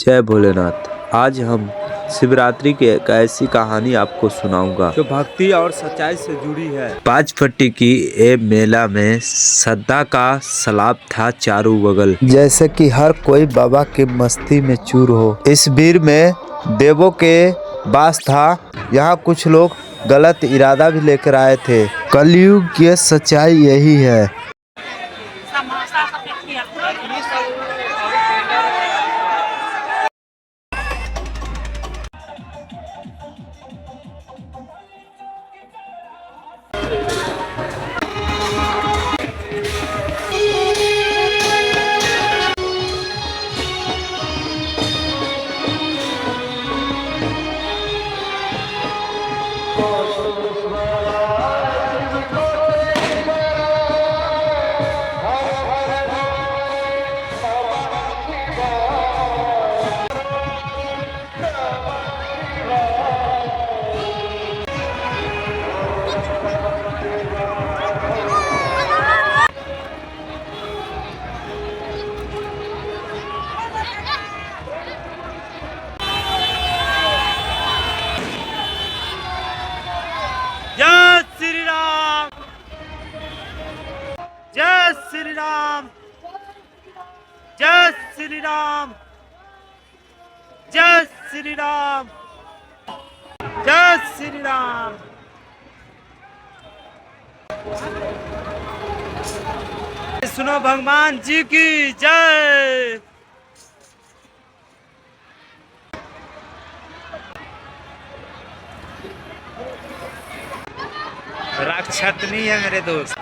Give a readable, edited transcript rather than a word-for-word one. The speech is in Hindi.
जय भोलेनाथ। आज हम शिवरात्रि की एक ऐसी कहानी आपको सुनाऊंगा जो भक्ति और सच्चाई से जुड़ी है। 5 फट्टी की ए मेला में श्रद्धा का सैलाब था चारों बगल, जैसे कि हर कोई बाबा की मस्ती में चूर हो। इस भीड़ में देवों के वास था। यहाँ कुछ लोग गलत इरादा भी लेकर आए थे। कलयुग की सच्चाई यही है। जय श्री राम, जय श्री राम, जय श्री राम, जय श्री राम, जय श्री राम। सुनो भगवान जी की जय। राक्षसनी है मेरे दोस्त।